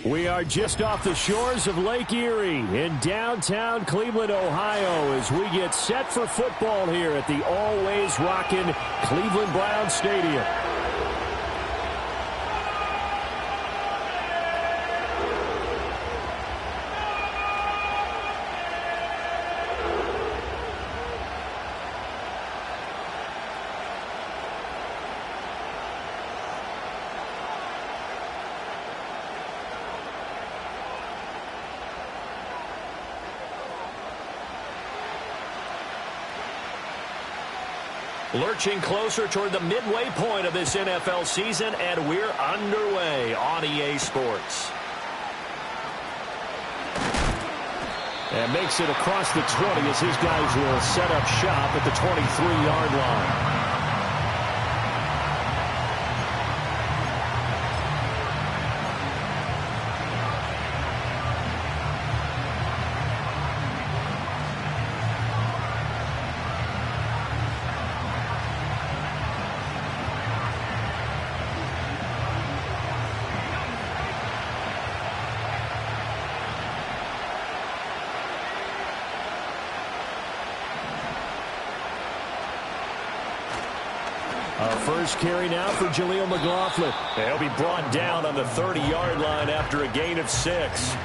We are just off the shores of Lake Erie in downtown Cleveland, Ohio, as we get set for football here at the always rockin' Cleveland Browns Stadium. Lurching closer toward the midway point of this NFL season, and we're underway on EA Sports. And makes it across the 20 as his guys will set up shop at the 23-yard line. First carry now for Jaleel McLaughlin. He'll be brought down on the 30-yard line after a gain of 6.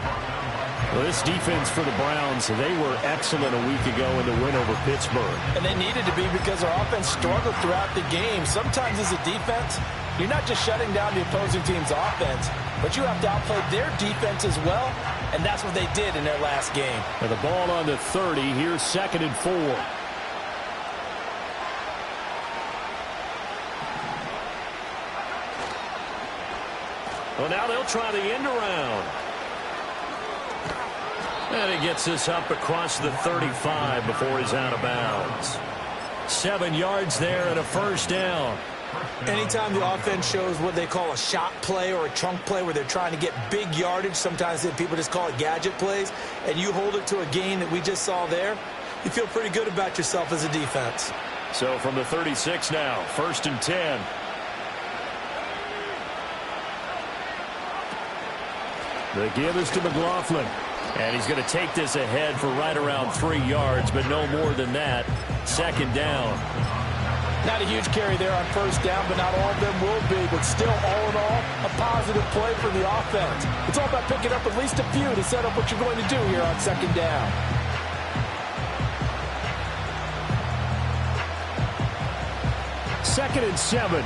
Well, this defense for the Browns, they were excellent a week ago in the win over Pittsburgh. And they needed to be because our offense struggled throughout the game. Sometimes as a defense, you're not just shutting down the opposing team's offense, but you have to outplay their defense as well, and that's what they did in their last game. And the ball on the 30, here's 2nd and 4. Well, now they'll try the end around. And he gets this up across the 35 before he's out of bounds. 7 yards there and a first down. Anytime the offense shows what they call a shot play or a chunk play where they're trying to get big yardage, sometimes people just call it gadget plays, and you hold it to a gain that we just saw there, you feel pretty good about yourself as a defense. So from the 36 now, 1st and 10. The give is to McLaughlin. And he's going to take this ahead for right around 3 yards, but no more than that. 2nd down. Not a huge carry there on 1st down, but not all of them will be. But still, all in all, a positive play for the offense. It's all about picking up at least a few to set up what you're going to do here on 2nd down. Second and 7.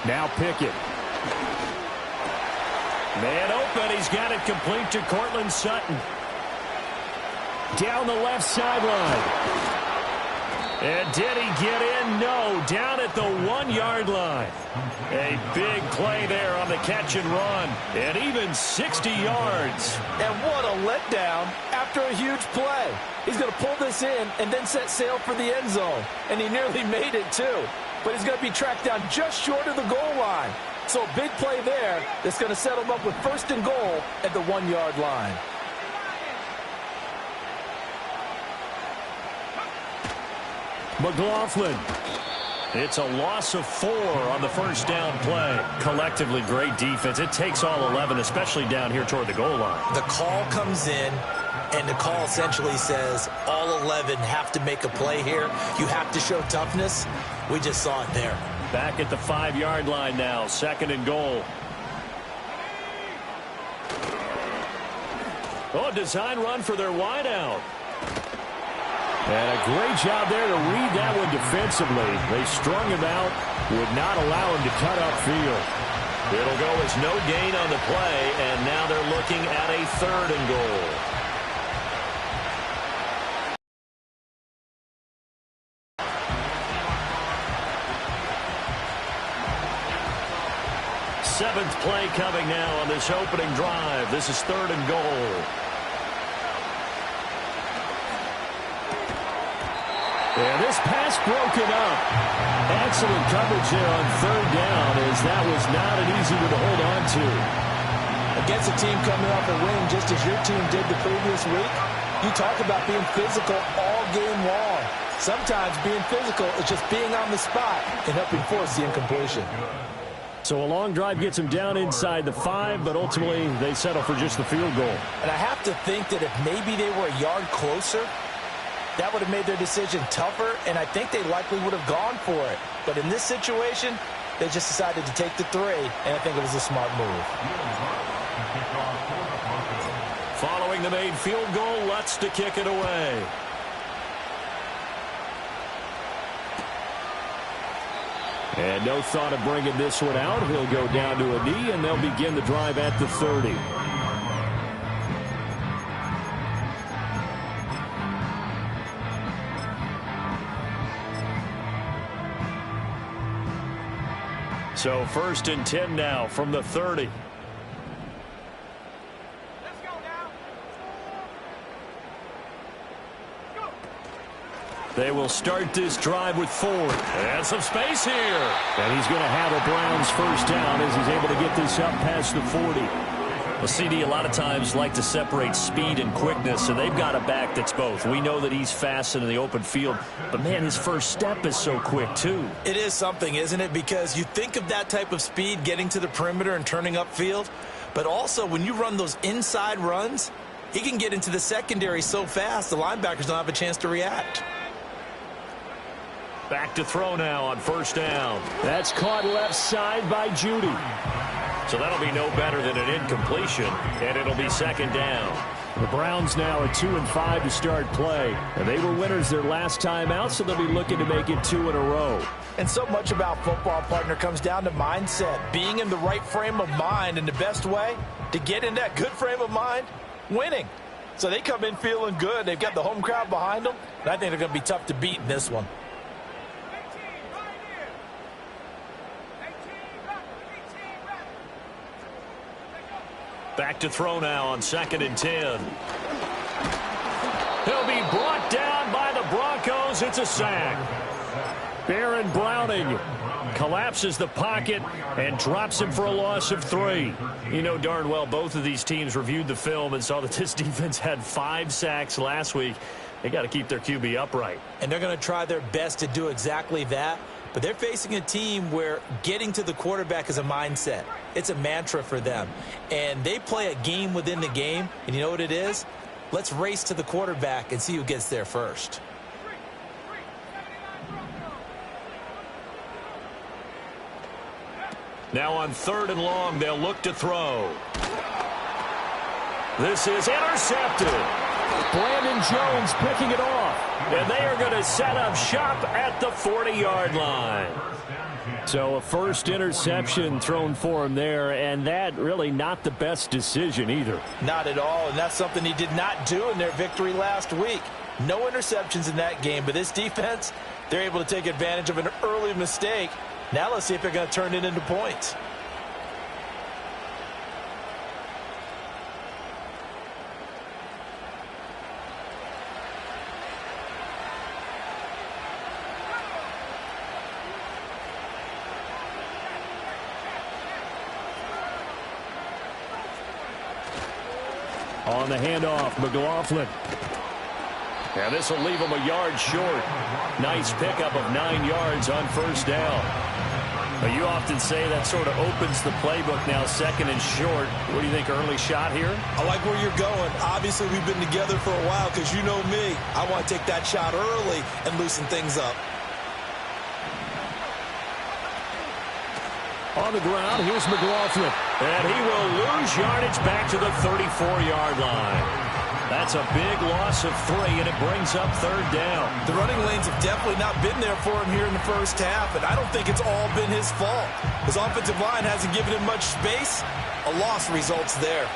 Now Pickett. Man open. He's got it complete to Cortland Sutton. Down the left sideline. And did he get in? No. Down at the 1-yard line. A big play there on the catch and run. And even 60 yards. And what a letdown after a huge play. He's going to pull this in and then set sail for the end zone. And he nearly made it, too. But he's going to be tracked down just short of the goal line. So a big play there that's going to set him up with 1st and goal at the 1-yard line. McLaughlin. It's a loss of 4 on the 1st down play. Collectively, great defense. It takes all 11, especially down here toward the goal line. The call comes in, and the call essentially says all 11 have to make a play here. You have to show toughness. We just saw it there. Back at the 5-yard line now, 2nd and goal. Oh, design run for their wideout. And a great job there to read that one defensively. They strung him out, would not allow him to cut upfield. It'll go as no gain on the play, and now they're looking at a 3rd and goal. Seventh play coming now on this opening drive. This is 3rd and goal. And this pass broken up. Excellent coverage there on 3rd down, as that was not an easy one to hold on to. Against a team coming off a win just as your team did the previous week, you talk about being physical all game long. Sometimes being physical is just being on the spot and helping force the incompletion. So a long drive gets them down inside the 5, but ultimately they settle for just the field goal. And I have to think that if maybe they were a yard closer, that would have made their decision tougher, and I think they likely would have gone for it. But in this situation, they just decided to take the 3, and I think it was a smart move. Following the made field goal, Lutz to kick it away. And no thought of bringing this one out. He'll go down to a knee, and they'll begin the drive at the 30. So 1st and 10 now from the 30. They will start this drive with Ford. And some space here. And he's going to have a Browns first down as he's able to get this up past the 40. Well, CD, a lot of times like to separate speed and quickness, and they've got a back that's both. We know that he's fast in the open field, but, man, his first step is so quick, too. It is something, isn't it? Because you think of that type of speed getting to the perimeter and turning upfield, but also when you run those inside runs, he can get into the secondary so fast the linebackers don't have a chance to react. Back to throw now on first down. That's caught left side by Judy. So that'll be no better than an incompletion, and it'll be 2nd down. The Browns now at 2-5 to start play. And they were winners their last time out, so they'll be looking to make it 2 in a row. And so much about football, partner, comes down to mindset. Being in the right frame of mind, and the best way to get in that good frame of mind, winning. So they come in feeling good. They've got the home crowd behind them, and I think they're going to be tough to beat in this one. Back to throw now on 2nd and 10. He'll be brought down by the Broncos. It's a sack. Baron Browning collapses the pocket and drops him for a loss of 3. You know darn well both of these teams reviewed the film and saw that this defense had 5 sacks last week. They got to keep their QB upright. And they're going to try their best to do exactly that. But they're facing a team where getting to the quarterback is a mindset. It's a mantra for them. And they play a game within the game. And you know what it is? Let's race to the quarterback and see who gets there first. Now on 3rd and long, they'll look to throw. This is intercepted. Brandon Jones picking it off. And they are going to set up shop at the 40-yard line. So a first interception thrown for him there, and that really not the best decision either. Not at all, and that's something he did not do in their victory last week. No interceptions in that game, but this defense, they're able to take advantage of an early mistake. Now let's see if they're going to turn it into points. On the handoff, McLaughlin. And this will leave him a yard short. Nice pickup of 9 yards on first down. But you often say that sort of opens the playbook now, 2nd and short. What do you think, early shot here? I like where you're going. Obviously, we've been together for a while because you know me. I want to take that shot early and loosen things up. On the ground, here's McLaughlin. And he will lose yardage back to the 34-yard line. That's a big loss of 3, and it brings up 3rd down. The running lanes have definitely not been there for him here in the first half, and I don't think it's all been his fault. His offensive line hasn't given him much space. A loss results there.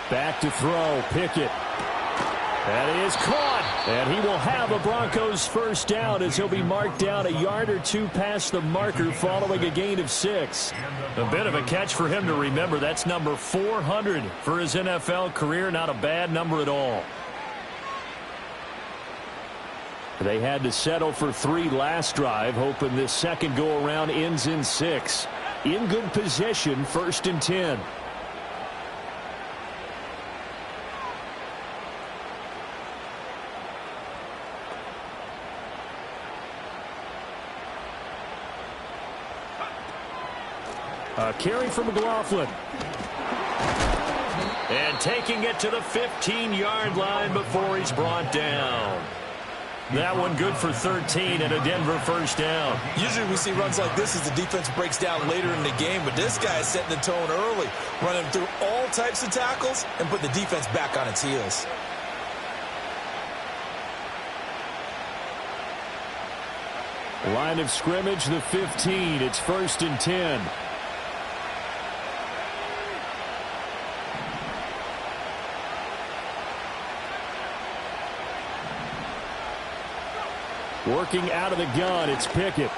Back to throw, Pickett. And he is caught. And he will have a Broncos first down as he'll be marked down a yard or 2 past the marker following a gain of 6. A bit of a catch for him to remember. That's number 400 for his NFL career. Not a bad number at all. They had to settle for 3 last drive, hoping this second go-around ends in 6. In good position, 1st and 10. A carry from McLaughlin. And taking it to the 15-yard line before he's brought down. That one good for 13 and a Denver first down. Usually we see runs like this as the defense breaks down later in the game, but this guy is setting the tone early, running through all types of tackles and put the defense back on its heels. Line of scrimmage, the 15. It's 1st and 10. Working out of the gun, it's Pickett.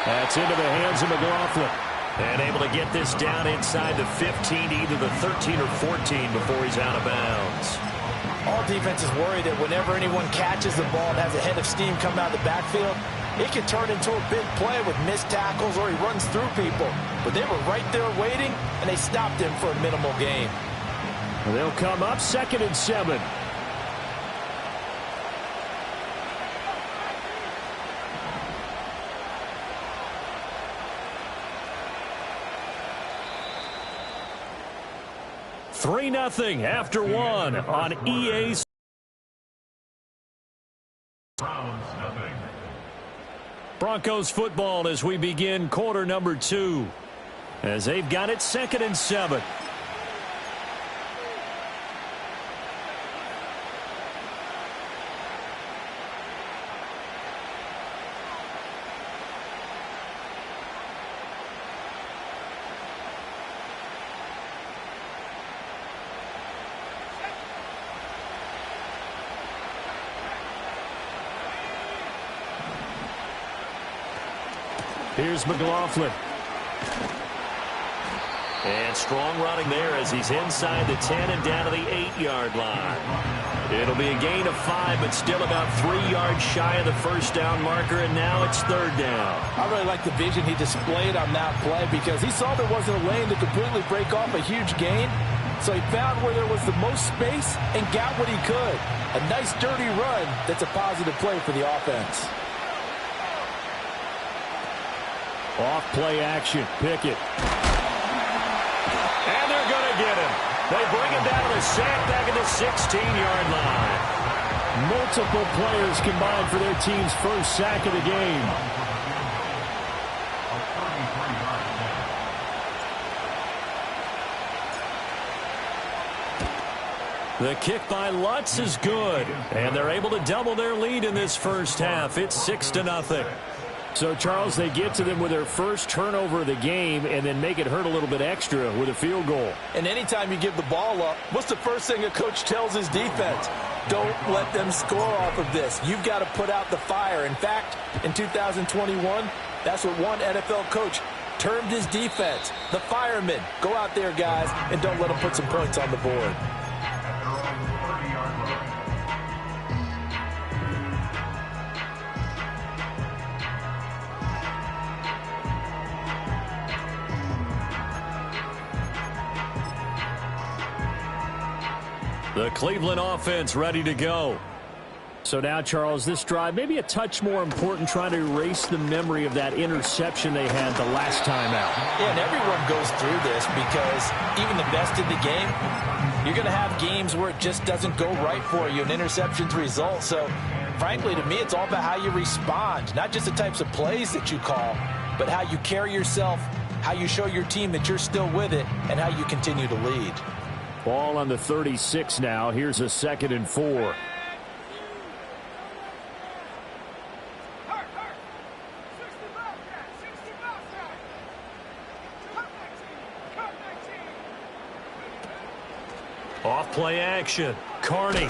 That's into the hands of McLaughlin. And able to get this down inside the 15 to either the 13 or 14 before he's out of bounds. All defenses worry that whenever anyone catches the ball and has a head of steam come out of the backfield, it can turn into a big play with missed tackles or he runs through people. But they were right there waiting, and they stopped him for a minimal gain. They'll come up 2nd and 7. Three 0 after 1 on EA. Broncos football as we begin quarter number 2. As they've got it 2nd and 7. Here's McLaughlin. And strong running there as he's inside the 10 and down to the 8-yard line. It'll be a gain of 5, but still about 3 yards shy of the first down marker, and now it's 3rd down. I really like the vision he displayed on that play because he saw there wasn't a lane to completely break off a huge gain. So he found where there was the most space and got what he could. A nice dirty run that's a positive play for the offense. Off play action, Pickett. And they're going to get him. They bring him down to the sack back at the 16-yard line. Multiple players combined for their team's first sack of the game. The kick by Lutz is good. And they're able to double their lead in this first half. It's 6 0. So, Charles, they get to them with their first turnover of the game and then make it hurt a little bit extra with a field goal. And anytime you give the ball up, what's the first thing a coach tells his defense? Don't let them score off of this. You've got to put out the fire. In fact, in 2021, that's what one NFL coach termed his defense. The firemen. Go out there, guys, and don't let them put some points on the board. The Cleveland offense ready to go. So now, Charles, this drive maybe a touch more important, trying to erase the memory of that interception they had the last time out. Yeah, and everyone goes through this because even the best in the game, you're going to have games where it just doesn't go right for you, and interceptions result. So, frankly, to me, it's all about how you respond, not just the types of plays that you call, but how you carry yourself, how you show your team that you're still with it, and how you continue to lead. Ball on the 36 now. Here's a 2nd and 4. Off play action. Carney.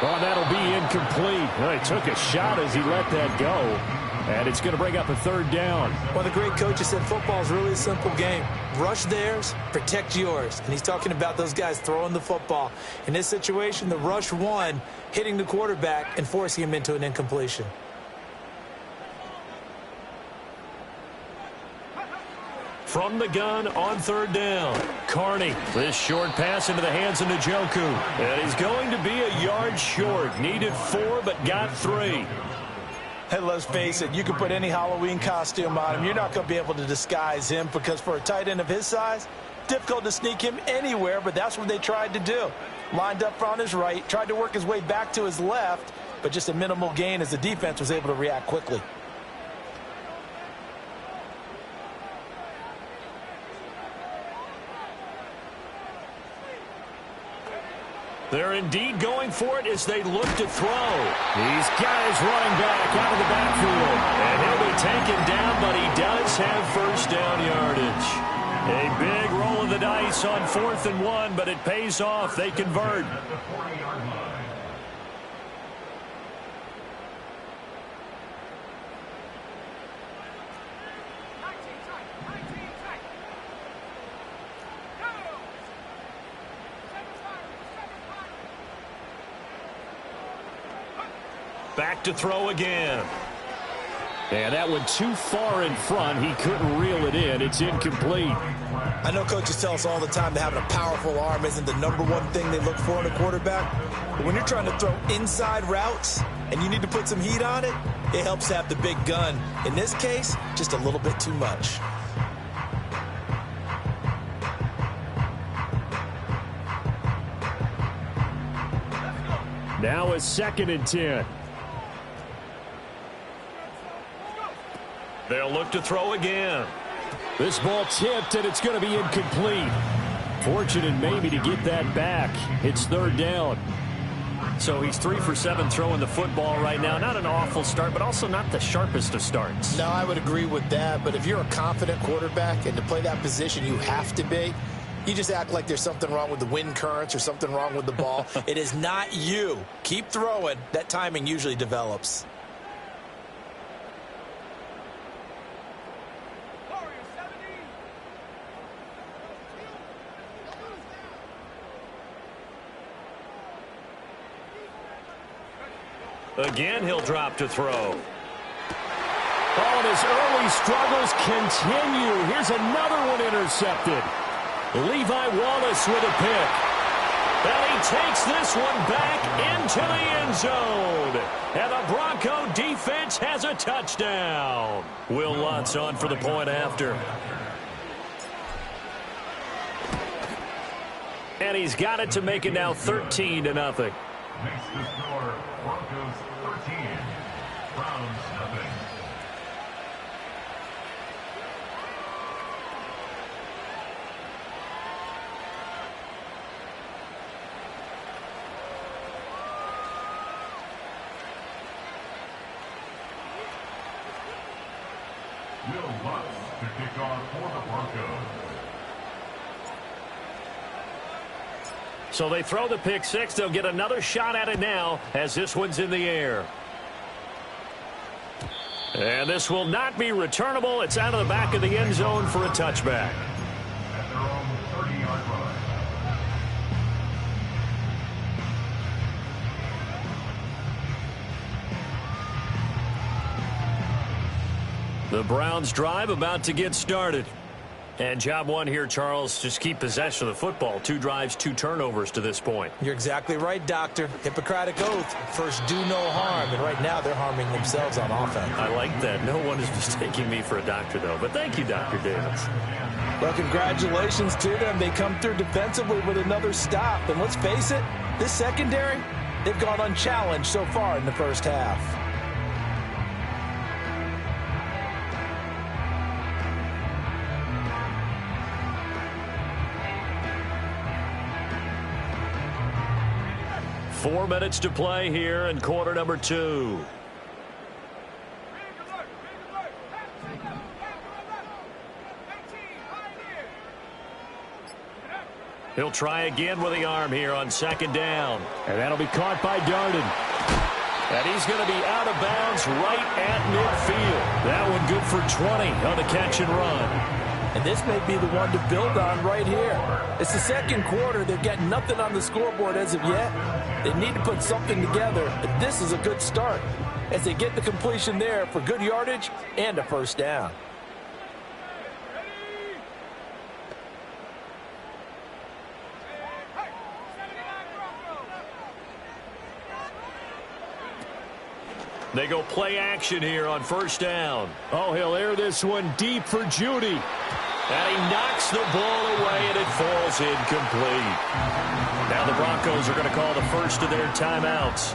Oh, that'll be incomplete. Well, he took a shot as he let that go. And it's going to bring up a third down. One of the great coaches said football is really a simple game. Rush theirs, protect yours. And he's talking about those guys throwing the football. In this situation, the rush one, hitting the quarterback and forcing him into an incompletion. From the gun on third down, Carney. This short pass into the hands of Njoku. And he's going to be a yard short. Needed 4, but got 3. Hey, let's face it, you can put any Halloween costume on him. You're not going to be able to disguise him because for a tight end of his size, difficult to sneak him anywhere, but that's what they tried to do. Lined up on his right, tried to work his way back to his left, but just a minimal gain as the defense was able to react quickly. They're indeed going for it as they look to throw. He's got his running back out of the backfield. And he'll be taken down, but he does have first down yardage. A big roll of the dice on 4th and 1, but it pays off. They convert. Back to throw again. And that one too far in front. He couldn't reel it in. It's incomplete. I know coaches tell us all the time that having a powerful arm isn't the #1 thing they look for in a quarterback. But when you're trying to throw inside routes and you need to put some heat on it, it helps to have the big gun. In this case, just a little bit too much. Now a 2nd and 10. They'll look to throw again. This ball tipped, and it's going to be incomplete. Fortunate maybe to get that back. It's 3rd down. So he's 3 for 7 throwing the football right now. Not an awful start, but also not the sharpest of starts. No, I would agree with that. But if you're a confident quarterback and to play that position, you have to be. You just act like there's something wrong with the wind currents or something wrong with the ball. It is not you. Keep throwing. That timing usually develops. Again, he'll drop to throw. Oh, and his early struggles continue. Here's another one intercepted. Levi Wallace with a pick. And he takes this one back into the end zone. And the Bronco defense has a touchdown. Will Lutz on for the point after. And he's got it to make it now 13-0. Makes the score Broncos 13, Browns nothing. Will Lutz to kick off for the Broncos. So they throw the pick six. They'll get another shot at it now as this one's in the air. And this will not be returnable. It's out of the back of the end zone for a touchback. At their own 30-yard line. The Browns drive about to get started. And job one here, Charles, just keep possession of the football. 2 drives, 2 turnovers to this point. You're exactly right, Doctor. Hippocratic oath. First, do no harm. And right now, they're harming themselves on offense. I like that. No one is mistaking me for a doctor, though. But thank you, Dr. Davis. Well, congratulations to them. They come through defensively with another stop. And let's face it, this secondary, they've gone unchallenged so far in the first half. Four minutes to play here in quarter number 2. He'll try again with the arm here on second down. And that'll be caught by Darden. And he's going to be out of bounds right at midfield. That one good for 20 on the catch and run. And this may be the one to build on right here. It's the second quarter. They've got nothing on the scoreboard as of yet. They need to put something together, and this is a good start as they get the completion there for good yardage and a first down. They go play action here on first down. Oh, he'll air this one deep for Judy. And he knocks the ball away, and it falls incomplete. Now the Broncos are going to call the first of their timeouts.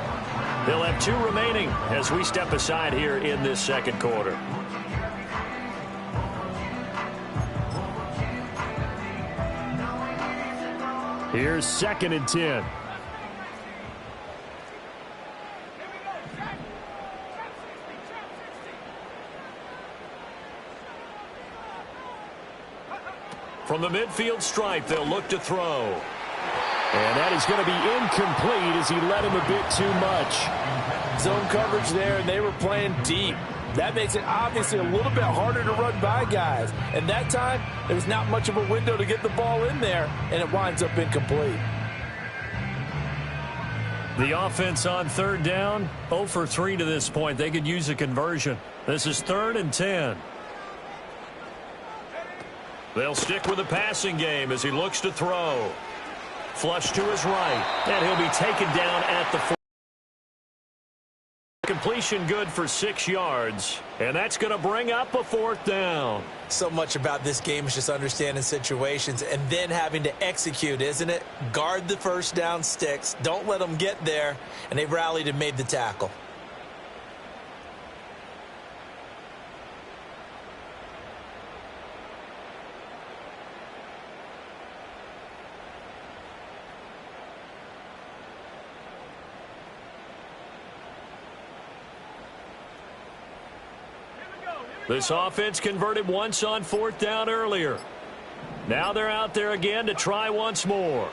They'll have 2 remaining as we step aside here in this second quarter. Here's 2nd and 10. From the midfield stripe, they'll look to throw. And that is going to be incomplete as he led him a bit too much. Zone coverage there, and they were playing deep. That makes it obviously a little bit harder to run by guys. And that time, there's not much of a window to get the ball in there, and it winds up incomplete. The offense on third down, 0 for 3 to this point. They could use a conversion. This is 3rd and 10. They'll stick with the passing game as he looks to throw. Flush to his right, and he'll be taken down at the 4. Completion good for 6 yards, and that's going to bring up a 4th down. So much about this game is just understanding situations and then having to execute, isn't it? Guard the first down sticks. Don't let them get there, and they've rallied and made the tackle. This offense converted once on 4th down earlier. Now they're out there again to try once more.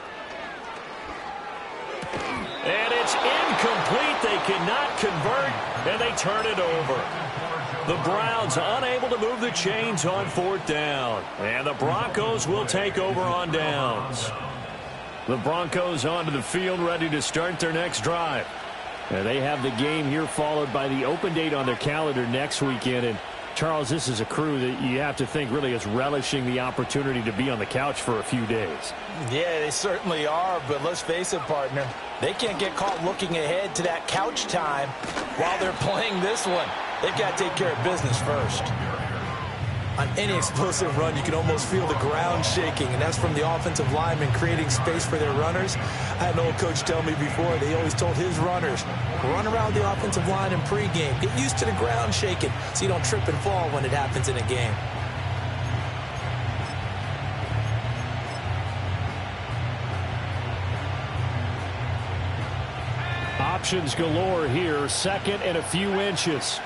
And it's incomplete. They cannot convert, and they turn it over. The Browns unable to move the chains on 4th down. And the Broncos will take over on downs. The Broncos onto the field ready to start their next drive. And they have the game here followed by the open date on their calendar next weekend. And Charles, this is a crew that you have to think really is relishing the opportunity to be on the couch for a few days. Yeah, they certainly are, but let's face it, partner. They can't get caught looking ahead to that couch time while they're playing this one. They've got to take care of business first. On any explosive run, you can almost feel the ground shaking, and that's from the offensive linemen creating space for their runners. I had an old coach tell me before, they always told his runners, run around the offensive line in pregame. Get used to the ground shaking so you don't trip and fall when it happens in a game. Options galore here, 2nd and a few inches.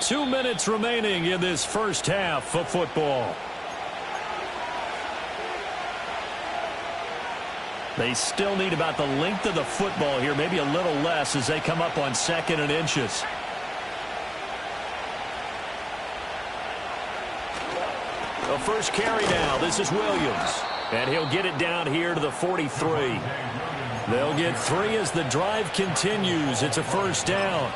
Two minutes remaining in this first half of football. They still need about the length of the football here, maybe a little less as they come up on 2nd and inches. The first carry now. This is Williams. And he'll get it down here to the 43. They'll get 3 as the drive continues. It's a first down.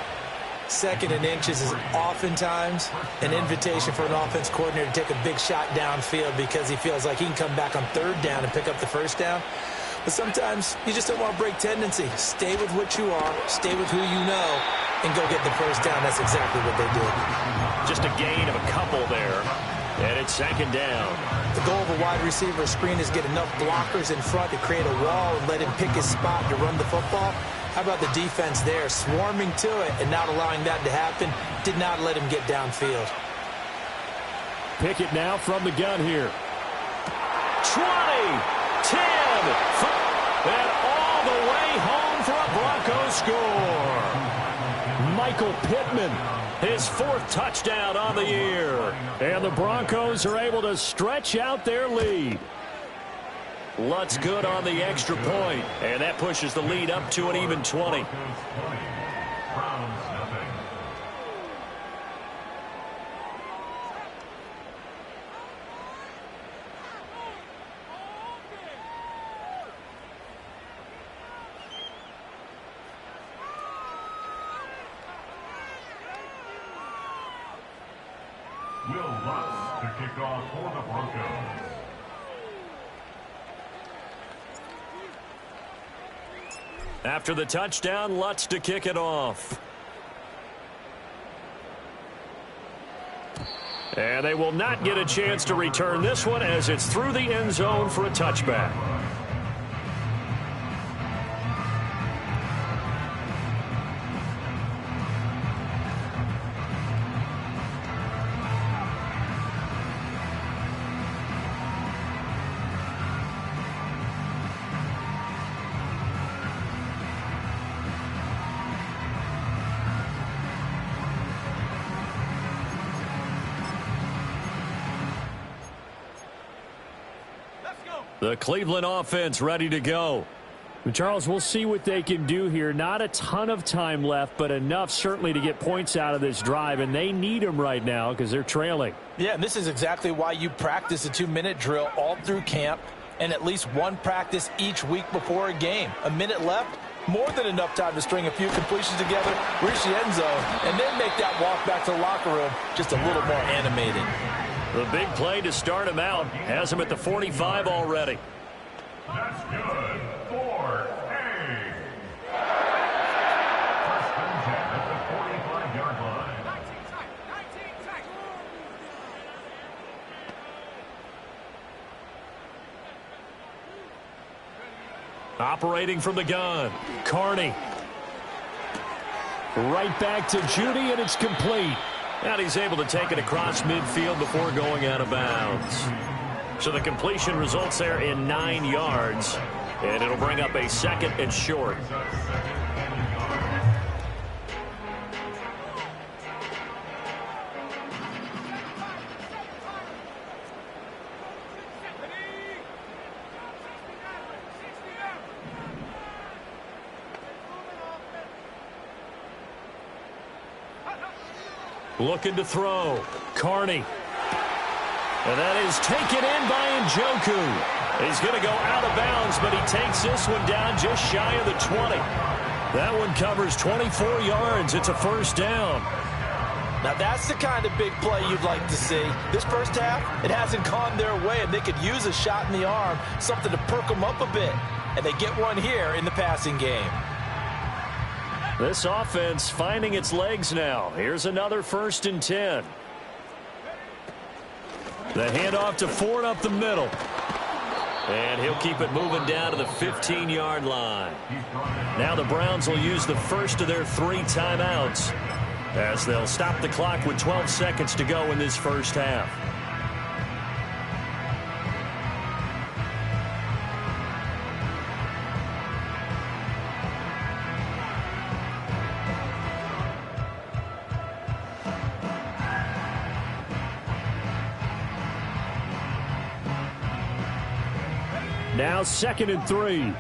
2nd and inches is oftentimes an invitation for an offense coordinator to take a big shot downfield because he feels like he can come back on 3rd down and pick up the first down. But sometimes you just don't want to break tendency. Stay with what you are, stay with who you know, and go get the first down. That's exactly what they did. Just a gain of a couple there. And it's 2nd down. The goal of a wide receiver screen is get enough blockers in front to create a wall and let him pick his spot to run the football. How about the defense there, swarming to it and not allowing that to happen? Did not let him get downfield. Pickett now from the gun here. 20, 10, 5, and all the way home for a Broncos score. Michael Pittman His 4th touchdown on the year. And the Broncos are able to stretch out their lead. Lutz good on the extra point, and that pushes the lead up to an even 20. Will Lutz to kick off for the Broncos. After the touchdown, Lutz to kick it off. And they will not get a chance to return this one as it's through the end zone for a touchback. The Cleveland offense ready to go. Charles, we'll see what they can do here. Not a ton of time left, but enough certainly to get points out of this drive, and they need them right now because they're trailing. Yeah, and this is exactly why you practice a 2-minute drill all through camp and at least one practice each week before a game. A minute left, more than enough time to string a few completions together, reach the end zone, and then make that walk back to the locker room just a little more animated. The big play to start him out has him at the 45 already. That's good. 4 A. First and 10 at the 45-yard line. Operating from the gun, Carney. Right back to Judy, and it's complete. And he's able to take it across midfield before going out of bounds. So the completion results there in 9 yards. And it'll bring up a 2nd and short. Looking to throw. Carney. And that is taken in by Njoku. He's going to go out of bounds, but he takes this one down just shy of the 20. That one covers 24 yards. It's a first down. Now that's the kind of big play you'd like to see. This first half, it hasn't gone their way, and they could use a shot in the arm, something to perk them up a bit. And they get one here in the passing game. This offense finding its legs now. Here's another 1st and 10. The handoff to Ford up the middle. And he'll keep it moving down to the 15-yard line. Now the Browns will use the first of their 3 timeouts as they'll stop the clock with 12 seconds to go in this first half. Now 2nd and 3.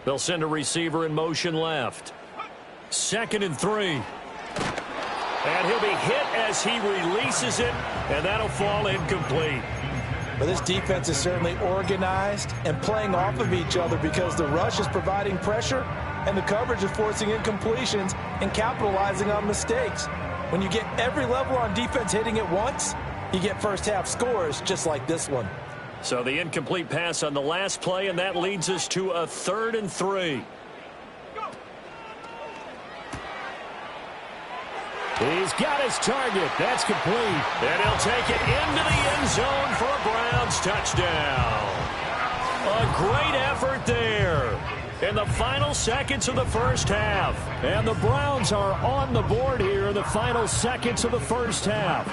They'll send a receiver in motion left. 2nd and 3. And he'll be hit as he releases it, and that'll fall incomplete. But this defense is certainly organized and playing off of each other because the rush is providing pressure and the coverage is forcing incompletions and capitalizing on mistakes. When you get every level on defense hitting at once, you get first half scores just like this one. So the incomplete pass on the last play, and that leads us to a 3rd and 3. He's got his target. That's complete. And he'll take it into the end zone for a Browns touchdown. A great effort there in the final seconds of the first half. And the Browns are on the board here in the final seconds of the first half.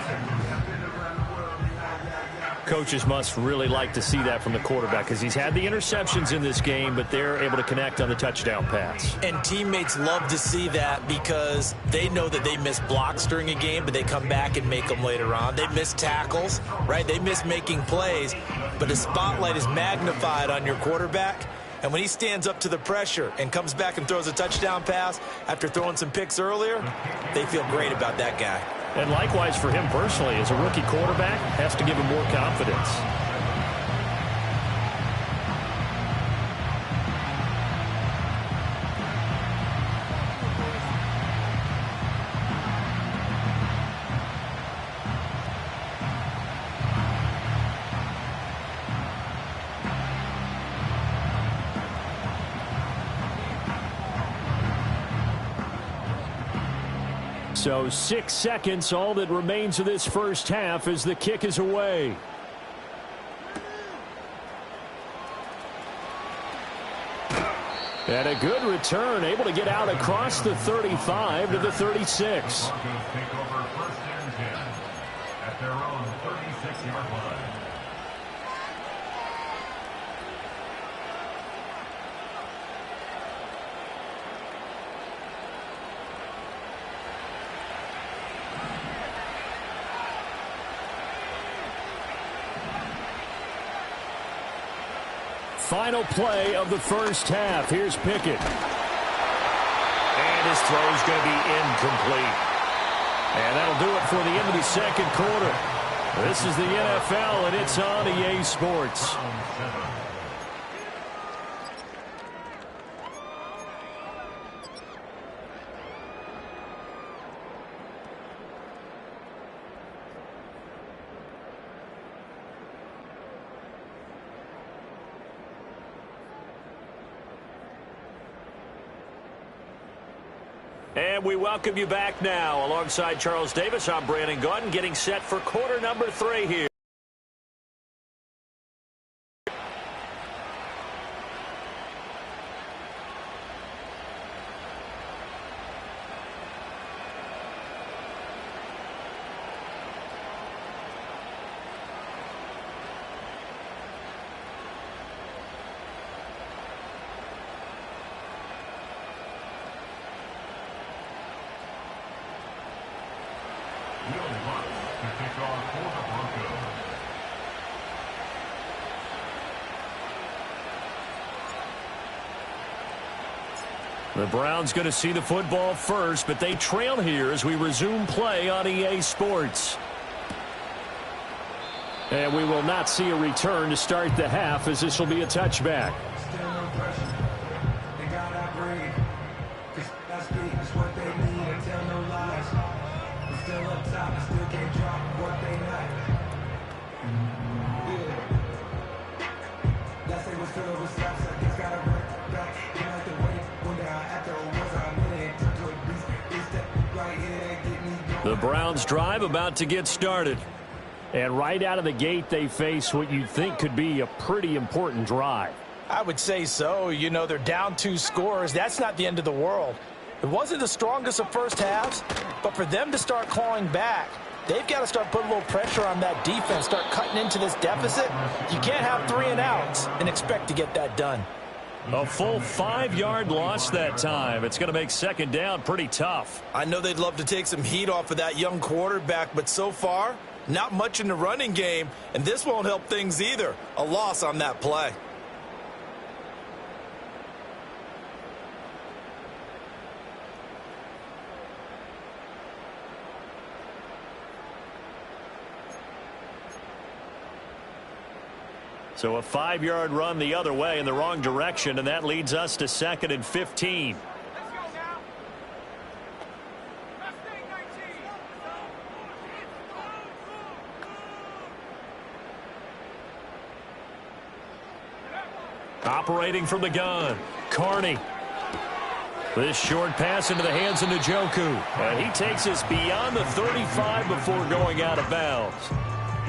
coaches must really like to see that from the quarterback because he's had the interceptions in this game, but they're able to connect on the touchdown pass. And teammates love to see that because they know that they miss blocks during a game, but they come back and make them later on. They miss tackles, right? They miss making plays, but the spotlight is magnified on your quarterback. And when he stands up to the pressure and comes back and throws a touchdown pass after throwing some picks earlier, they feel great about that guy. And likewise for him personally, as a rookie quarterback, has to give him more confidence. So 6 seconds, all that remains of this first half as the kick is away. And a good return, able to get out across the 35 to the 36. Broncos take over first and 10 at their own 36-yard line. Final play of the first half. Here's Pickett. And his throw's going to be incomplete. And that'll do it for the end of the second quarter. This is the NFL, and it's on EA Sports. And we welcome you back now. Alongside Charles Davis, I'm Brandon Gaudin, getting set for quarter number 3 here. The Browns going to see the football first, but they trail here as we resume play on EA Sports. And we will not see a return to start the half, as this will be a touchback. Still no pressure. They got upgrade. Cause that's big. That's what they need. And tell no lies. We're still up top. I still can't drop what they not. Yeah. Let's say we're still over slaps. I just gotta work back. You like the way when down after a was I winning. Turn to a beast. They step right here and get me going. The Browns drive about to get started. And right out of the gate, they face what you'd think could be a pretty important drive. I would say so. You know, they're down 2 scores. That's not the end of the world. It wasn't the strongest of first halves, but for them to start clawing back, they've got to start putting a little pressure on that defense, start cutting into this deficit. You can't have 3 and outs and expect to get that done. A full 5-yard loss that time. It's going to make second down pretty tough. I know they'd love to take some heat off of that young quarterback, but so far, not much in the running game, and this won't help things either. A loss on that play. So a 5-yard run the other way in the wrong direction, and that leads us to 2nd and 15. Operating from the gun, Carney. This short pass into the hands of Njoku. And he takes us beyond the 35 before going out of bounds.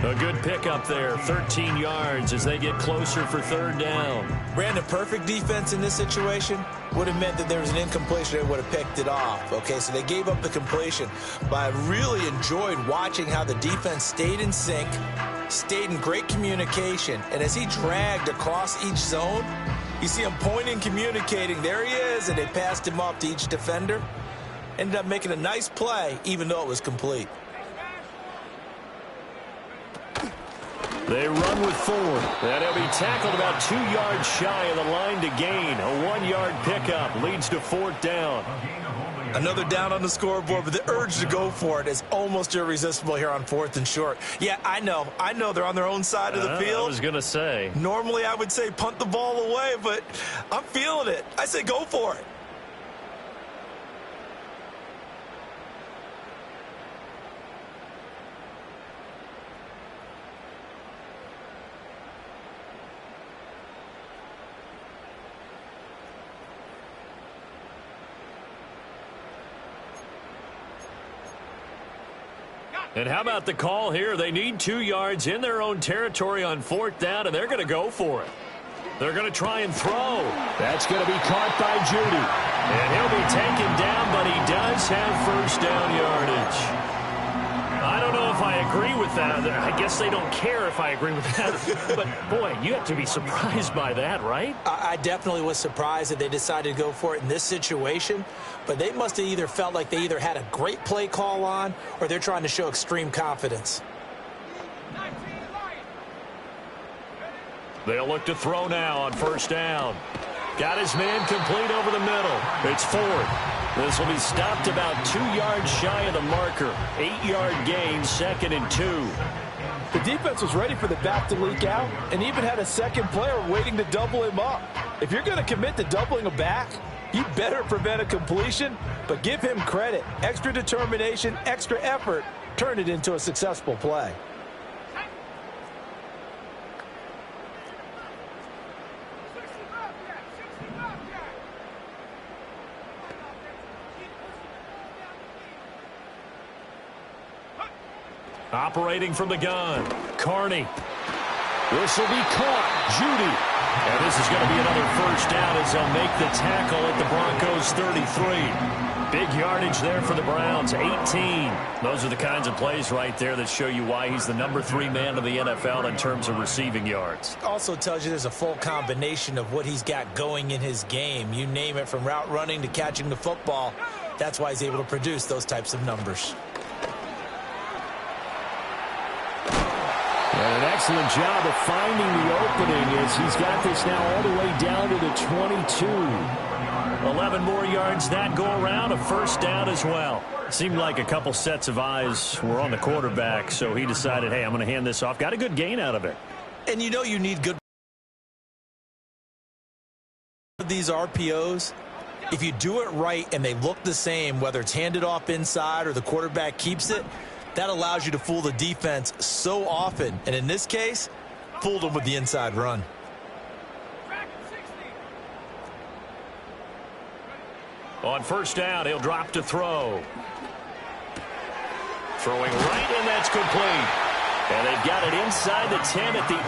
A good pickup there, 13 yards as they get closer for 3rd down. Brandon, perfect defense in this situation would have meant that there was an incompletion. They would have picked it off. Okay, so they gave up the completion. But I really enjoyed watching how the defense stayed in sync, stayed in great communication, and as he dragged across each zone, you see him pointing, communicating. There he is, and they passed him off to each defender. Ended up making a nice play, even though it was complete. They run with 4. And he'll be tackled about 2 yards shy of the line to gain. A 1-yard pickup leads to 4th down. Another down on the scoreboard, but the urge to go for it is almost irresistible here on 4th and short. Yeah, I know they're on their own side of the field. I was going to say. Normally I would say punt the ball away, but I'm feeling it. I say go for it. And how about the call here? They need 2 yards in their own territory on 4th down, and they're going to go for it. They're going to try and throw. That's going to be caught by Judy. And he'll be taken down, but he does have first down yardage. I don't know if I agree with that. I guess they don't care if I agree with that. But, boy, you have to be surprised by that, right? I definitely was surprised that they decided to go for it in this situation. But they must have either felt like they either had a great play call on or they're trying to show extreme confidence. They'll look to throw now on first down. Got his man complete over the middle. It's 4th. This will be stopped about 2 yards shy of the marker. 8-yard gain, 2nd and 2. The defense was ready for the back to leak out and even had a second player waiting to double him up. If you're going to commit to doubling a back, you better prevent a completion, but give him credit. Extra determination, extra effort, turn it into a successful play. Operating from the gun, Carney. This will be caught. Judy. And this is going to be another first down as they'll make the tackle at the Broncos 33. Big yardage there for the Browns, 18. Those are the kinds of plays right there that show you why he's the number 3 man in the NFL in terms of receiving yards. Also tells you there's a full combination of what he's got going in his game. You name it, from route running to catching the football. That's why he's able to produce those types of numbers. And an excellent job of finding the opening as he's got this now all the way down to the 22. 11 more yards that go around, a first down as well. Seemed like a couple sets of eyes were on the quarterback, so he decided, hey, I'm going to hand this off. Got a good gain out of it. And you know you need good these RPOs. If you do it right and they look the same, whether it's handed off inside or the quarterback keeps it, that allows you to fool the defense so often. And in this case, fooled them with the inside run. On first down, he'll drop to throw. Throwing right, and that's complete. And they've got it inside the 10 at the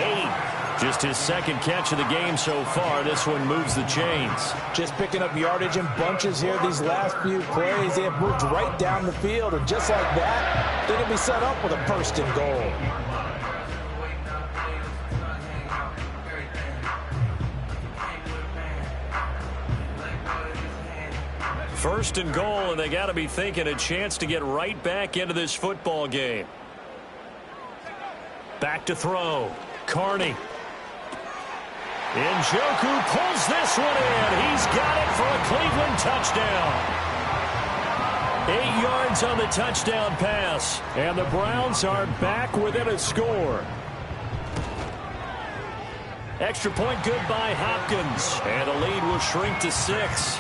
8. Just his second catch of the game so far. This one moves the chains. Just picking up yardage in bunches here these last few plays. They have moved right down the field, and just like that, they're going to be set up with a first and goal. First and goal, and they got to be thinking a chance to get right back into this football game. Back to throw. Carney. Njoku pulls this one in. He's got it for a Cleveland touchdown. 8 yards on the touchdown pass, and the Browns are back within a score. Extra point good by Hopkins, and the lead will shrink to 6.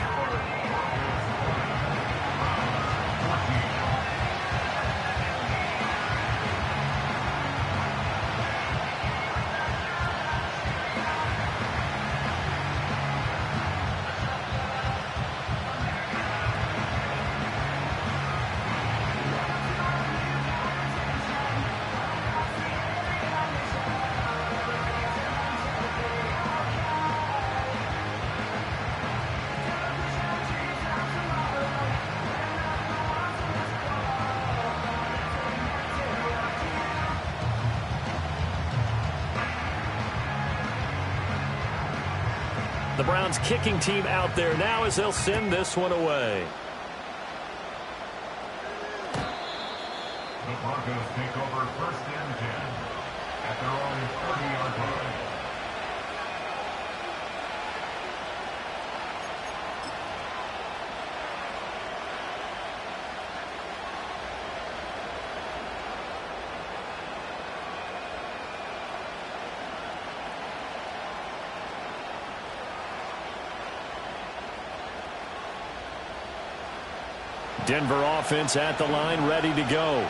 The Browns kicking team out there now as they'll send this one away. The Broncos take over first and 10 at their own 30-yard line. Denver offense at the line, ready to go.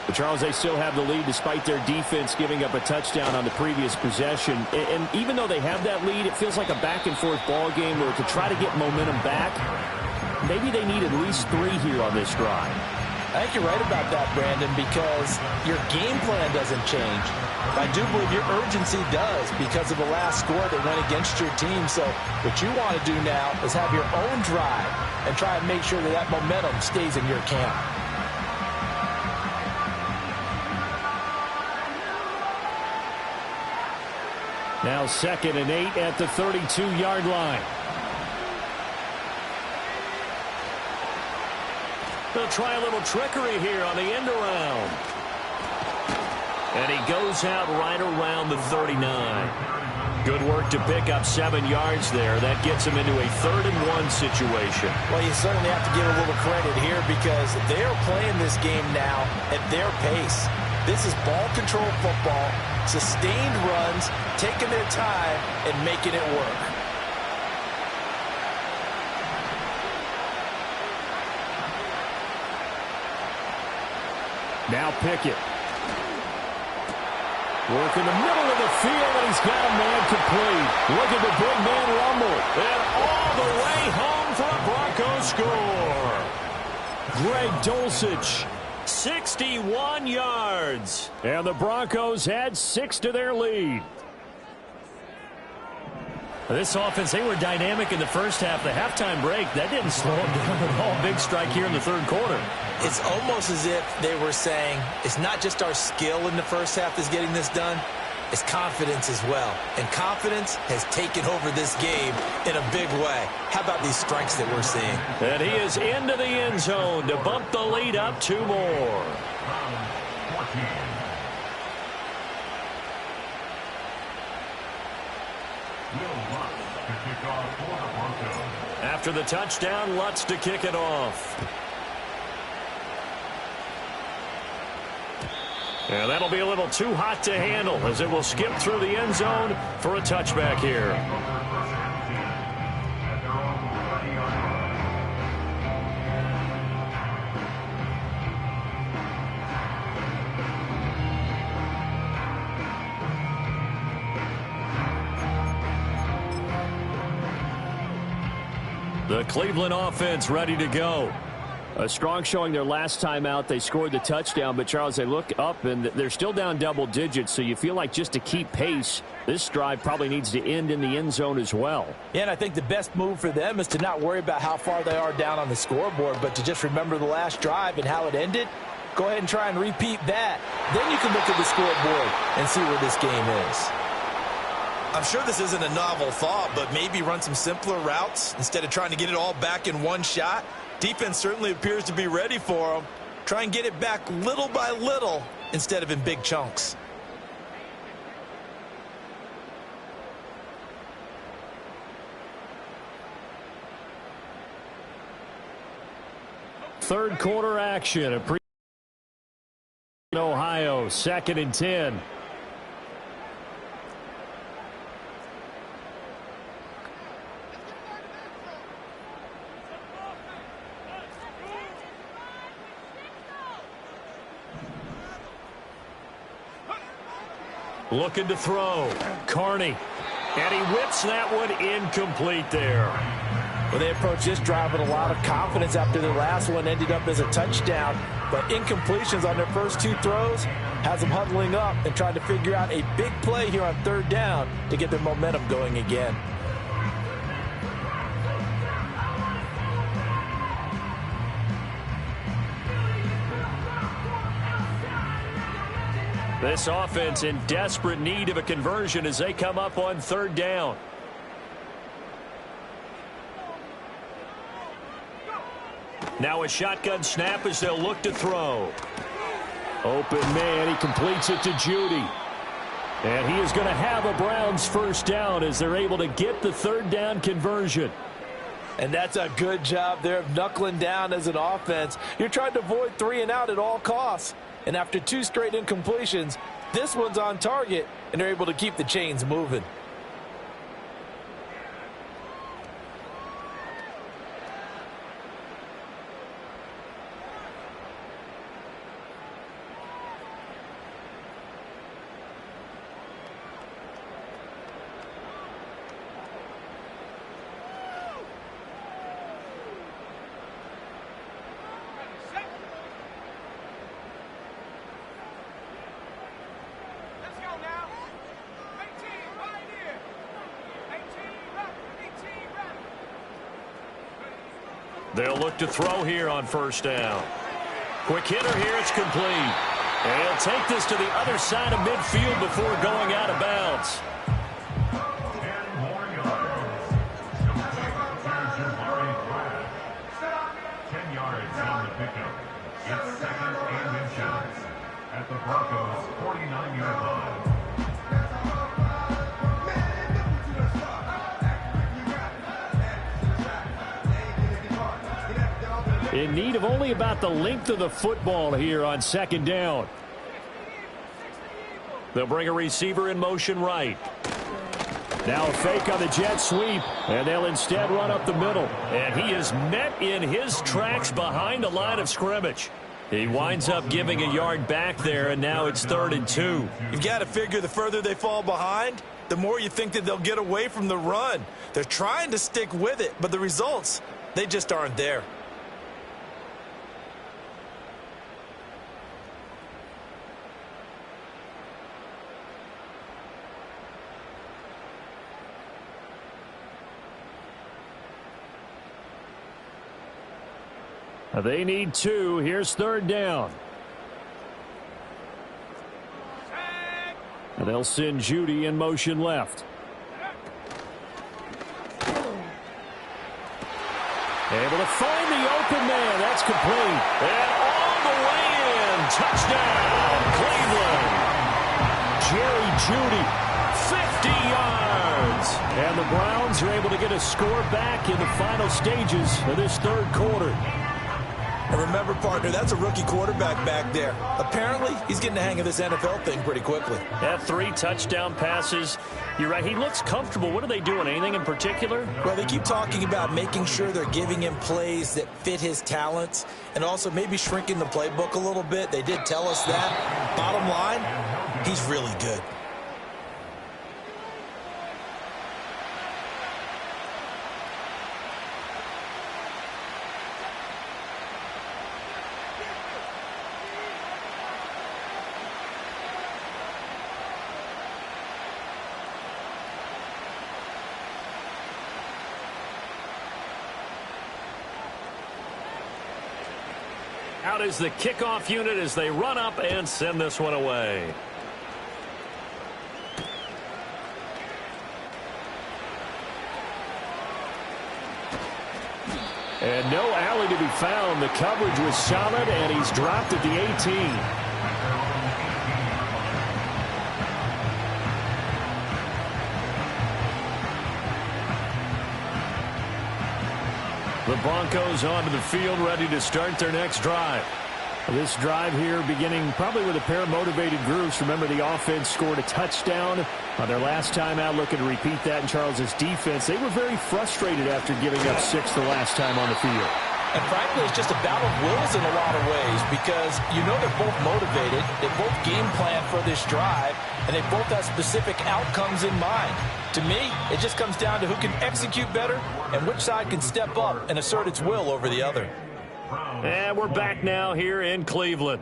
But Charles, they still have the lead despite their defense giving up a touchdown on the previous possession. And even though they have that lead, it feels like a back-and-forth ball game where to try to get momentum back, maybe they need at least 3 here on this drive. I think you're right about that, Brandon, because your game plan doesn't change. I do believe your urgency does because of the last score that went against your team. So what you want to do now is have your own drive and try and make sure that that momentum stays in your camp. Now 2nd and 8 at the 32-yard line. They'll try a little trickery here on the end around. And he goes out right around the 39. Good work to pick up 7 yards there. That gets him into a 3rd and 1 situation. Well, you certainly have to give a little credit here because they're playing this game now at their pace. This is ball control football, sustained runs, taking their time and making it work. Now Pickett. Work in the middle of the field, and he's got a man complete. Look at the big man rumble. And all the way home for a Broncos score. Greg Dulcich. 61 yards. And the Broncos add 6 to their lead. This offense, they were dynamic in the first half. The halftime break, that didn't slow them down at all. Big strike here in the 3rd quarter. It's almost as if they were saying, it's not just our skill in the first half that's getting this done, it's confidence as well. And confidence has taken over this game in a big way. How about these strikes that we're seeing? And he is into the end zone to bump the lead up 2 more. After the touchdown, Lutz to kick it off. And that'll be a little too hot to handle as it will skip through the end zone for a touchback here. The Cleveland offense ready to go. A strong showing their last time out. They scored the touchdown, but Charles, they look up and they're still down double digits, so you feel like just to keep pace, this drive probably needs to end in the end zone as well. Yeah, and I think the best move for them is to not worry about how far they are down on the scoreboard, but to just remember the last drive and how it ended. Go ahead and try and repeat that. Then you can look at the scoreboard and see where this game is. I'm sure this isn't a novel thought, but maybe run some simpler routes instead of trying to get it all back in one shot. Defense certainly appears to be ready for them. Try and get it back little by little instead of in big chunks. Third quarter action at Ohio, 2nd and 10. Looking to throw. Carney. And he whips that one incomplete there. Well, they approached this drive with a lot of confidence after their last one ended up as a touchdown. But incompletions on their first 2 throws has them huddling up and trying to figure out a big play here on 3rd down to get their momentum going again. This offense in desperate need of a conversion as they come up on 3rd down. Now a shotgun snap as they'll look to throw. Open man, he completes it to Judy. And he is going to have a Browns first down as they're able to get the third down conversion. And that's a good job there of knuckling down as an offense. You're trying to avoid 3 and out at all costs. And after 2 straight incompletions, this one's on target, and they're able to keep the chains moving. They'll look to throw here on first down. Quick hitter here, it's complete. And he'll take this to the other side of midfield before going out of bounds. 10 more yards. 10 yards on the pickup. It's second and inches at the Broncos' 49-yard line. In need of only about the length of the football here on second down. They'll bring a receiver in motion right. Now a fake on the jet sweep, and they'll instead run up the middle. And he is met in his tracks behind the line of scrimmage. He winds up giving a yard back there, and now it's 3rd and 2. You've got to figure the further they fall behind, the more you think that they'll get away from the run. They're trying to stick with it, but the results, they just aren't there. They need 2. Here's 3rd down. And they'll send Judy in motion left. Able to find the open man. That's complete. And all the way in. Touchdown, Cleveland. Jerry Judy. 50 yards. And the Browns are able to get a score back in the final stages of this 3rd quarter. And remember, partner, that's a rookie quarterback back there. Apparently, he's getting the hang of this NFL thing pretty quickly. Had 3 touchdown passes. You're right, he looks comfortable. What are they doing? Anything in particular? Well, they keep talking about making sure they're giving him plays that fit his talents and also maybe shrinking the playbook a little bit. They did tell us that. Bottom line, he's really good. Out is the kickoff unit as they run up and send this one away. And no alley to be found. The coverage was solid, and he's dropped at the 18. The Broncos onto the field, ready to start their next drive. This drive here beginning probably with a pair of motivated groups. Remember, the offense scored a touchdown on their last time out. Looking to repeat that in Charles's defense. They were very frustrated after giving up 6 the last time on the field. And frankly, it's just a battle of wills in a lot of ways because you know they're both motivated. They both game plan for this drive, and they both have specific outcomes in mind. To me, it just comes down to who can execute better and which side can step up and assert its will over the other. And we're back now here in Cleveland.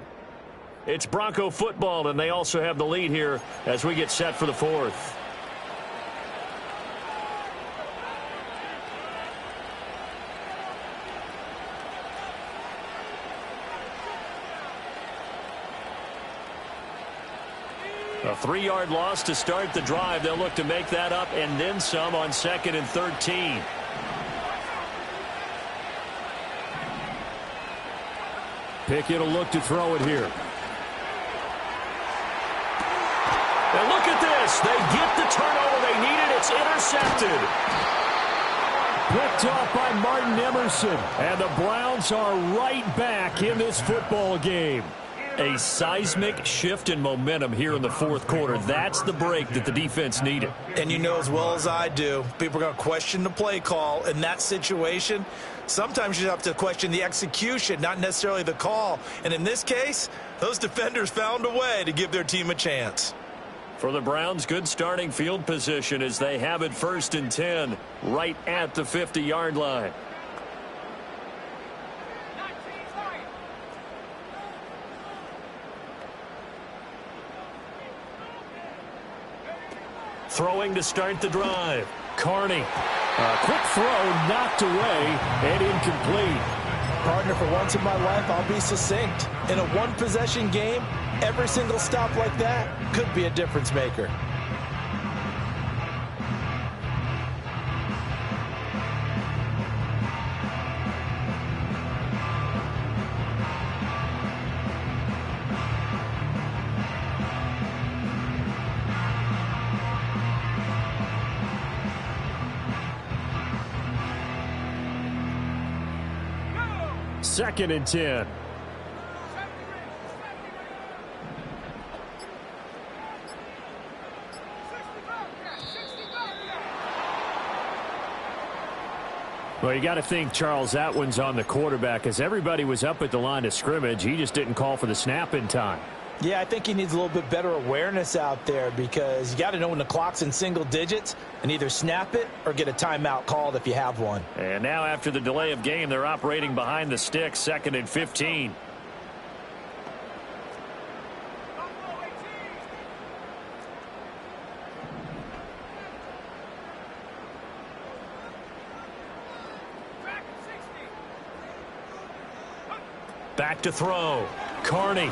It's Bronco football, and they also have the lead here as we get set for the 4th. A 3-yard loss to start the drive. They'll look to make that up and then some on 2nd and 13. Pickett will look to throw it here. And look at this. They get the turnover they needed. It's intercepted. Picked off by Martin Emerson. And the Browns are right back in this football game. A seismic shift in momentum here in the fourth quarter. That's the break that the defense needed. And you know as well as I do, people are going to question the play call in that situation. Sometimes you have to question the execution, not necessarily the call. And in this case, those defenders found a way to give their team a chance. For the Browns, good starting field position as they have it 1st and 10 right at the 50-yard line. Throwing to start the drive. Carney. A quick throw knocked away and incomplete. Partner, for once in my life, I'll be succinct. In a one-possession game, every single stop like that could be a difference maker. Second and 10. Well, you got to think, Charles, that one's on the quarterback as everybody was up at the line of scrimmage. He just didn't call for the snap in time. Yeah, I think he needs a little bit better awareness out there because you got to know when the clock's in single digits and either snap it or get a timeout called if you have one. And now after the delay of game, they're operating behind the sticks, 2nd and 15. Back to throw. Carney.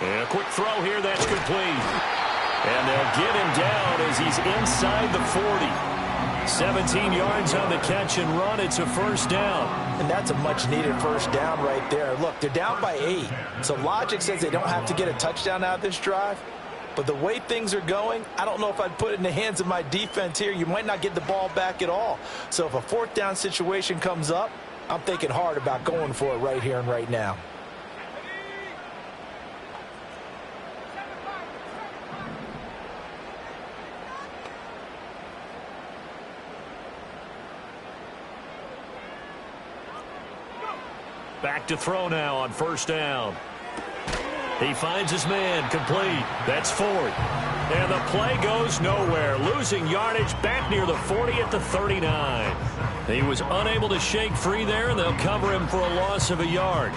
And a quick throw here, that's complete. And they'll get him down as he's inside the 40. 17 yards on the catch and run. It's a first down. And that's a much-needed first down right there. Look, they're down by 8. So logic says they don't have to get a touchdown out of this drive. But the way things are going, I don't know if I'd put it in the hands of my defense here. You might not get the ball back at all. So if a 4th down situation comes up, I'm thinking hard about going for it right here and right now. Back to throw now on first down. He finds his man, complete. That's 4. And the play goes nowhere. Losing yardage back near the 40 at the 39. He was unable to shake free there, and they'll cover him for a loss of a yard.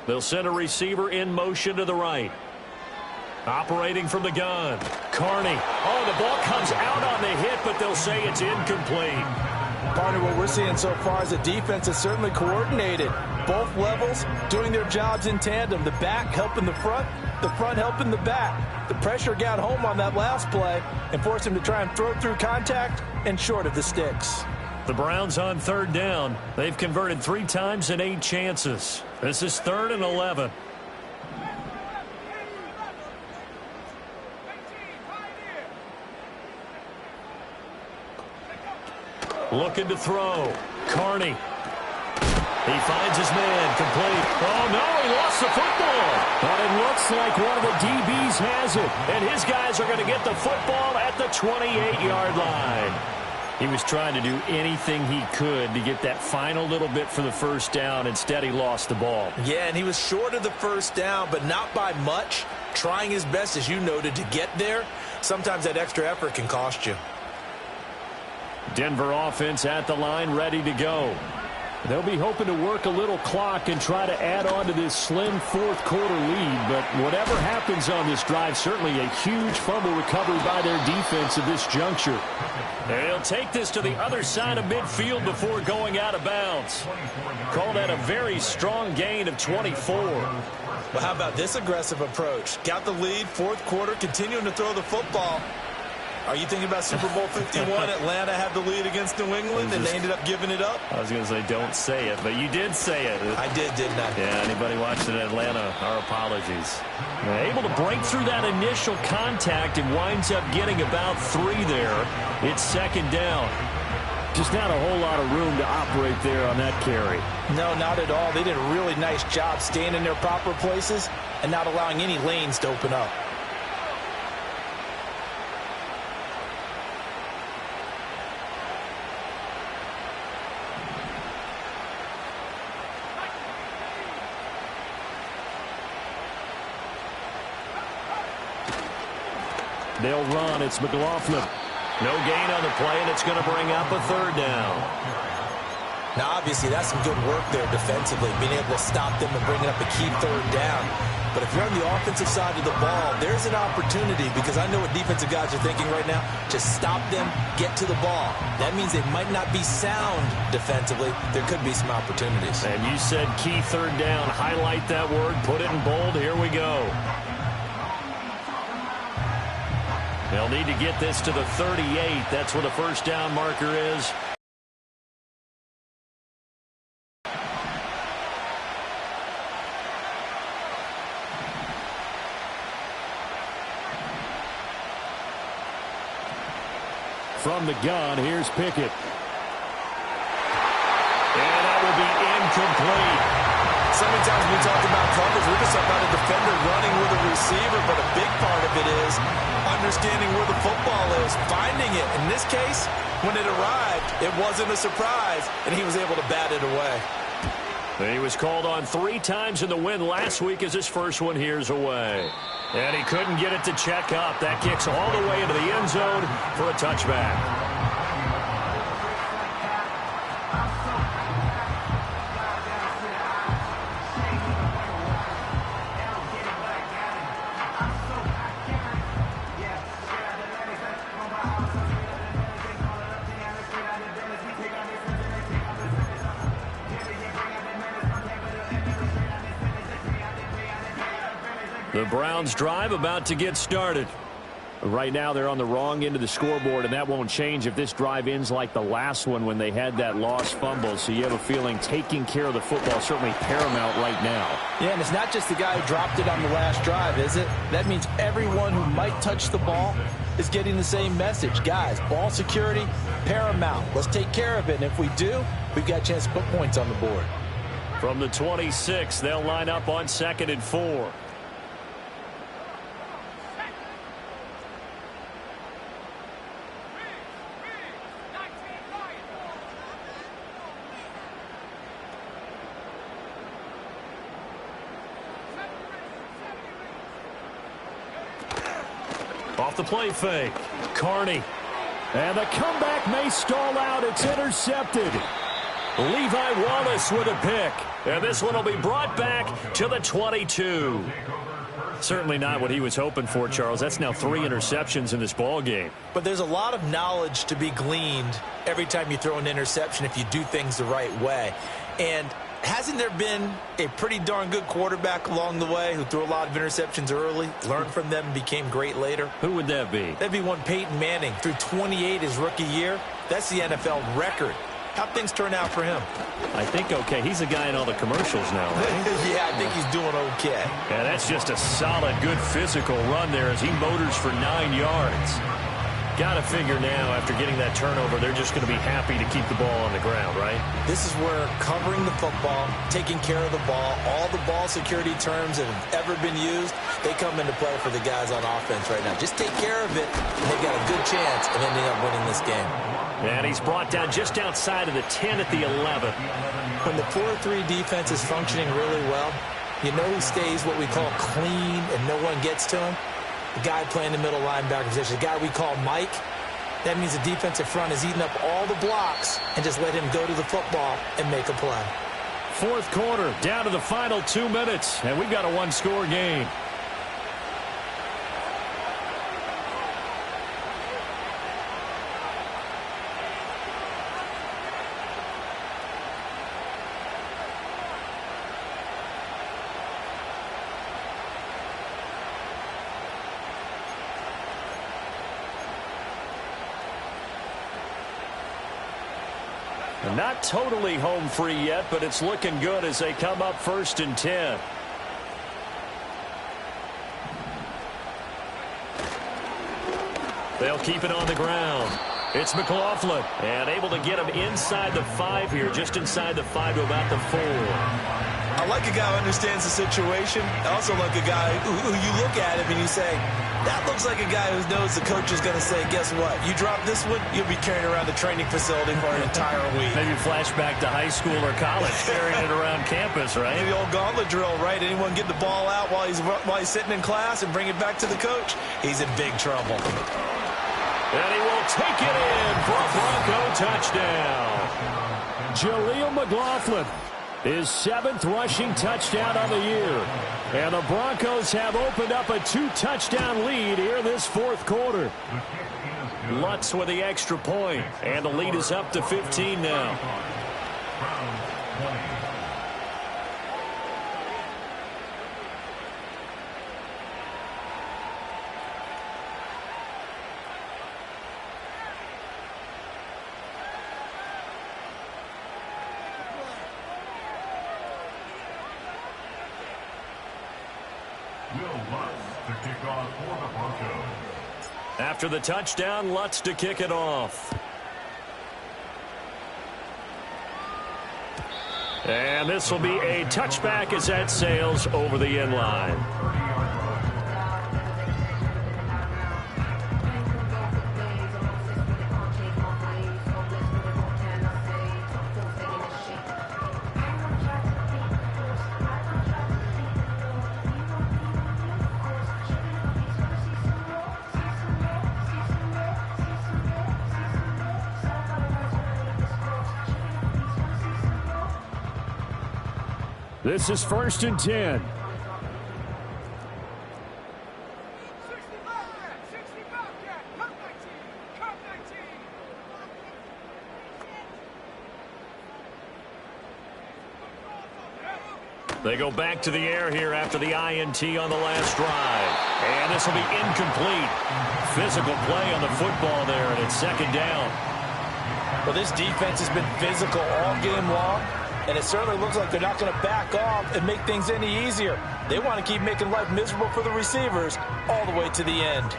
They'll send a receiver in motion to the right. Operating from the gun. Carney. Oh, the ball comes out on the hit, but they'll say it's incomplete. Partner, what we're seeing so far is the defense is certainly coordinated. Both levels doing their jobs in tandem. The back helping the front helping the back. The pressure got home on that last play and forced him to try and throw through contact and short of the sticks. The Browns on 3rd down. They've converted 3 times in 8 chances. This is 3rd and 11. Looking to throw. Carney. He finds his man, complete. Oh, no, he lost the football. But it looks like one of the DBs has it. And his guys are going to get the football at the 28-yard line. He was trying to do anything he could to get that final little bit for the first down. Instead, he lost the ball. Yeah, and he was short of the first down, but not by much. Trying his best, as you noted, to get there. Sometimes that extra effort can cost you. Denver offense at the line, ready to go. They'll be hoping to work a little clock and try to add on to this slim fourth-quarter lead. But whatever happens on this drive, certainly a huge fumble recovery by their defense at this juncture. They'll take this to the other side of midfield before going out of bounds. Call that a very strong gain of 24. Well, how about this aggressive approach? Got the lead, fourth quarter, continuing to throw the football. Are you thinking about Super Bowl 51? Atlanta had the lead against New England, and they ended up giving it up? I was going to say don't say it, but you did say it. I did, didn't I? Yeah, anybody watching Atlanta, our apologies. Able to break through that initial contact and winds up getting about 3 there. It's second down. Just not a whole lot of room to operate there on that carry. No, not at all. They did a really nice job staying in their proper places and not allowing any lanes to open up. They'll run. It's McLaughlin. No gain on the play, and it's going to bring up a third down. Now, obviously, that's some good work there defensively, being able to stop them and bringing up a key third down. But if you're on the offensive side of the ball, there's an opportunity, because I know what defensive guys are thinking right now. Just stop them, get to the ball. That means they might not be sound defensively. There could be some opportunities. And you said key third down. Highlight that word. Put it in bold. Here we go. They'll need to get this to the 38. That's where the first down marker is. From the gun, here's Pickett. And that will be incomplete. So many times we talk about coverage, we're just talking about a defender running with a receiver, but a big part of it is understanding where the football is, finding it. In this case, when it arrived, it wasn't a surprise, and he was able to bat it away. He was called on 3 times in the win last week as his first one here's away. And he couldn't get it to check up. That kicks all the way into the end zone for a touchback. The Browns drive about to get started. Right now they're on the wrong end of the scoreboard, and that won't change if this drive ends like the last one when they had that lost fumble. So you have a feeling taking care of the football certainly paramount right now. Yeah, and it's not just the guy who dropped it on the last drive, is it? That means everyone who might touch the ball is getting the same message. Guys, ball security, paramount. Let's take care of it, and if we do, we've got a chance to put points on the board. From the 26, they'll line up on 2nd and 4. Off the play fake. Carney. And the comeback may stall out. It's intercepted. Levi Wallace with a pick. And this one will be brought back to the 22. Certainly not what he was hoping for, Charles. That's now 3 interceptions in this ball game. But there's a lot of knowledge to be gleaned every time you throw an interception if you do things the right way. And hasn't there been a pretty darn good quarterback along the way who threw a lot of interceptions early, learned from them, and became great later? Who would that be? That'd be one Peyton Manning. Threw 28 his rookie year. That's the NFL record. How'd things turn out for him? I think okay. He's a guy in all the commercials now, right? Yeah, I think he's doing okay. Yeah, that's just a solid, good physical run there as he motors for 9 yards. Got to figure now, after getting that turnover, they're just going to be happy to keep the ball on the ground, right? This is where covering the football, taking care of the ball, all the ball security terms that have ever been used, they come into play for the guys on offense right now. Just take care of it, and they've got a good chance of ending up winning this game. And he's brought down just outside of the 10 at the 11. When the 4-3 defense is functioning really well, you know who stays what we call clean and no one gets to him? The guy playing the middle linebacker position, the guy we call Mike. That means the defensive front is eating up all the blocks and just let him go to the football and make a play. Fourth quarter, down to the final 2 minutes, and we've got a one-score game. Not totally home free yet, but it's looking good as they come up 1st and 10. They'll keep it on the ground. It's McLaughlin, and able to get him inside the 5 here, just inside the 5 to about the 4. I like a guy who understands the situation. I also like a guy who you look at him and you say, that looks like a guy who knows the coach is going to say, guess what? You drop this one, you'll be carrying around the training facility for an entire week. Maybe flashback to high school or college, carrying it around campus, right? Maybe the old gauntlet drill, right? Anyone get the ball out while he's sitting in class and bring it back to the coach? He's in big trouble. And he will take it in for a Bronco touchdown. Jaleel McLaughlin, his 7th rushing touchdown of the year. And the Broncos have opened up a 2-touchdown lead here this 4th quarter. Lutz with the extra point, and the lead is up to 15 now. After the touchdown, Lutz to kick it off. And this will be a touchback as that sails over the end line. This is 1st and 10. They go back to the air here after the INT on the last drive. And this will be incomplete. Physical play on the football there, and it's 2nd down. Well, this defense has been physical all game long, and it certainly looks like they're not going to back off and make things any easier. They want to keep making life miserable for the receivers all the way to the end.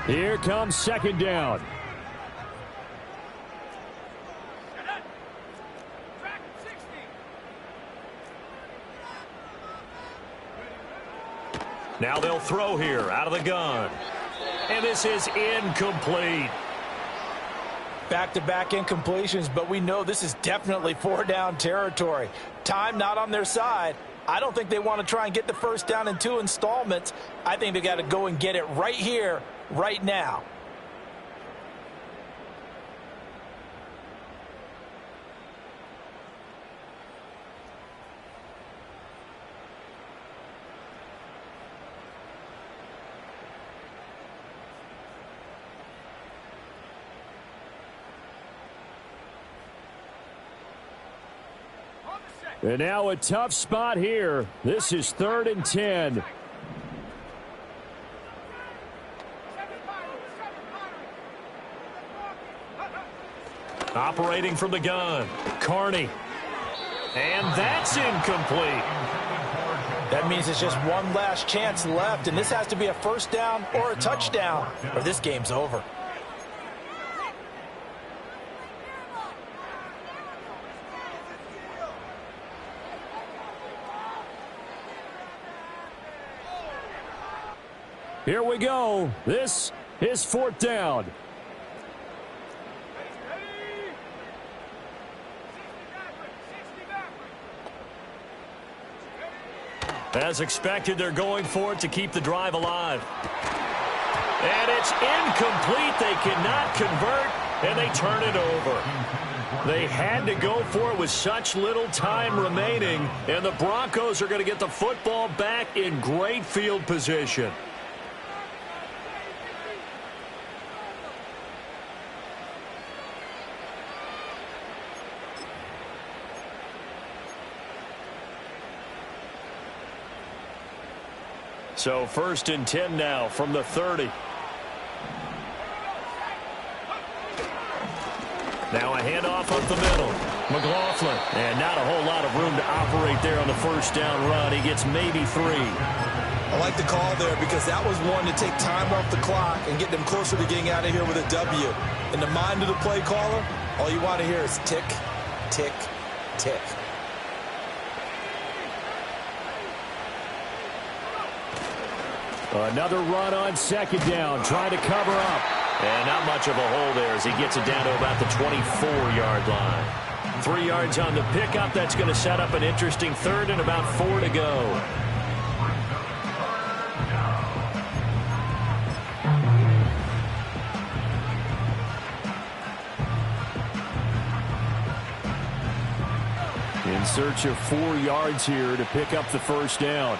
Here comes 2nd down. Now they'll throw here out of the gun. And this is incomplete. Back-to-back incompletions, but we know this is definitely 4-down territory. Time not on their side. I don't think they want to try and get the 1st down in 2 installments. I think they got to go and get it right here, right now. And now a tough spot here. This is 3rd and 10. Operating from the gun, Carney. And that's incomplete. That means it's just one last chance left, and this has to be a 1st down or a touchdown, or this game's over. Here we go. This is 4th down. As expected, they're going for it to keep the drive alive. And it's incomplete. They cannot convert, and they turn it over. They had to go for it with such little time remaining, and the Broncos are going to get the football back in great field position. So 1st and 10 now from the 30. Now a handoff up the middle. McLaughlin. And not a whole lot of room to operate there on the 1st down run. He gets maybe 3. I like the call there because that was one to take time off the clock and get them closer to getting out of here with a W. In the mind of the play caller, all you want to hear is tick, tick, tick. Another run on 2nd down, trying to cover up. And not much of a hole there as he gets it down to about the 24-yard line. 3 yards on the pickup. That's going to set up an interesting 3rd and about 4 to go. In search of 4 yards here to pick up the 1st down.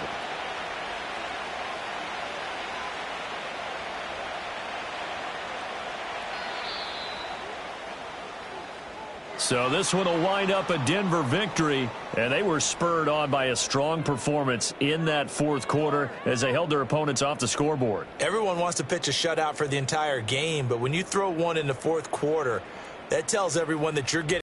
So this one will wind up a Denver victory, and they were spurred on by a strong performance in that 4th quarter as they held their opponents off the scoreboard. Everyone wants to pitch a shutout for the entire game, but when you throw one in the 4th quarter, that tells everyone that you're getting